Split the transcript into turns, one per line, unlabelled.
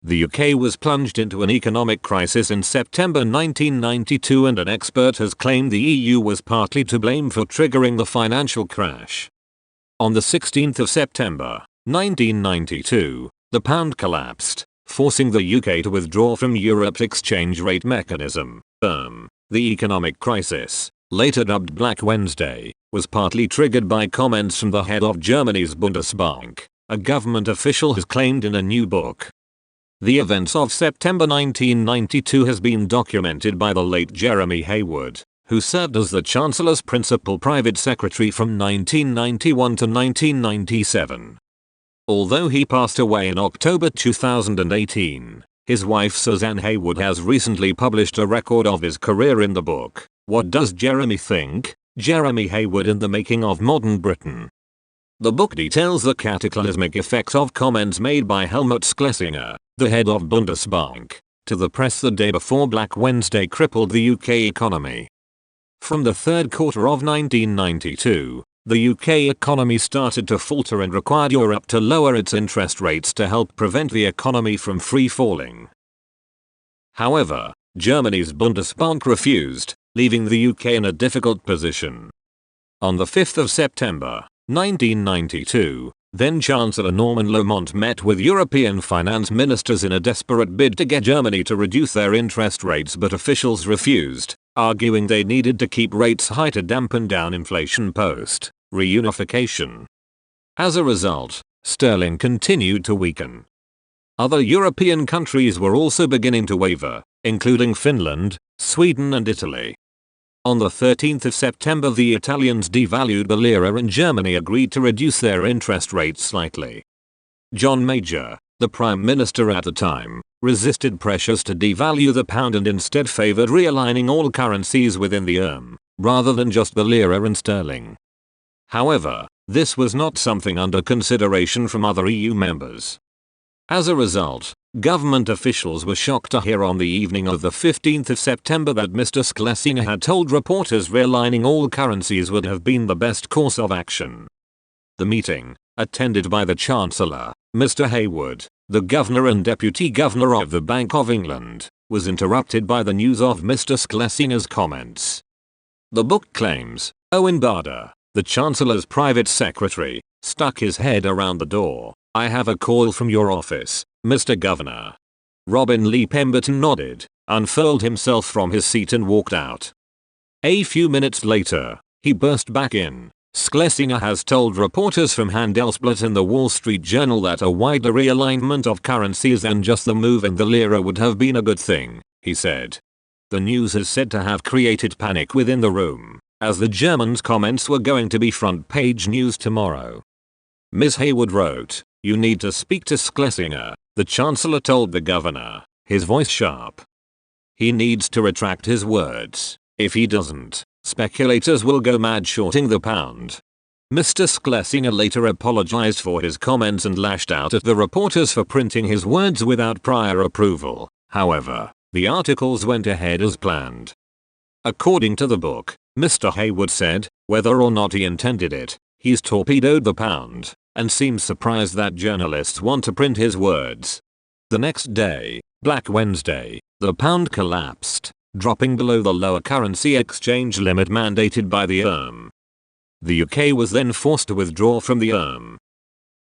The UK was plunged into an economic crisis in September 1992, and an expert has claimed the EU was partly to blame for triggering the financial crash. On the 16th of September, 1992, the pound collapsed, forcing the UK to withdraw from Europe's exchange rate mechanism. The economic crisis, later dubbed Black Wednesday, was partly triggered by comments from the head of Germany's Bundesbank, a government official has claimed in a new book. The events of September 1992 has been documented by the late Jeremy Haywood, who served as the Chancellor's principal private secretary from 1991 to 1997. Although he passed away in October 2018, his wife Suzanne Haywood has recently published a record of his career in the book, What Does Jeremy Think? Jeremy Haywood in the Making of Modern Britain. The book details the cataclysmic effects of comments made by Helmut Schlesinger, the head of Bundesbank, to the press the day before Black Wednesday crippled the UK economy. From the third quarter of 1992, the UK economy started to falter and required Europe to lower its interest rates to help prevent the economy from free falling. However, Germany's Bundesbank refused, leaving the UK in a difficult position. On the 5th of September, 1992, then-Chancellor Norman Lamont met with European finance ministers in a desperate bid to get Germany to reduce their interest rates, but officials refused, arguing they needed to keep rates high to dampen down inflation post-reunification. As a result, sterling continued to weaken. Other European countries were also beginning to waver, including Finland, Sweden and Italy. On the 13th of September, the Italians devalued the lira and Germany agreed to reduce their interest rates slightly. John Major, the Prime Minister at the time, resisted pressures to devalue the pound and instead favored realigning all currencies within the ERM, rather than just the lira and sterling. However, this was not something under consideration from other EU members. As a result, government officials were shocked to hear on the evening of the 15th of September that Mr. Schlesinger had told reporters realigning all currencies would have been the best course of action. The meeting, attended by the Chancellor, Mr. Haywood, the Governor and Deputy Governor of the Bank of England, was interrupted by the news of Mr. Schlesinger's comments. The book claims, Owen Bader, the Chancellor's private secretary, stuck his head around the door. "I have a call from your office, Mr. Governor." Robin Lee Pemberton nodded, unfurled himself from his seat and walked out. A few minutes later, he burst back in. Schlesinger has told reporters from Handelsblatt and the Wall Street Journal that a wider realignment of currencies than just the move in the lira would have been a good thing, he said. The news is said to have created panic within the room, as the Germans' comments were going to be front-page news tomorrow. Ms. Haywood wrote, "You need to speak to Schlesinger," the Chancellor told the Governor, his voice sharp. "He needs to retract his words. If he doesn't, speculators will go mad shorting the pound." Mr. Schlesinger later apologized for his comments and lashed out at the reporters for printing his words without prior approval. However, the articles went ahead as planned. According to the book, Mr. Haywood said, whether or not he intended it, he's torpedoed the pound, and seems surprised that journalists want to print his words. The next day, Black Wednesday, the pound collapsed, dropping below the lower currency exchange limit mandated by the ERM. The UK was then forced to withdraw from the ERM,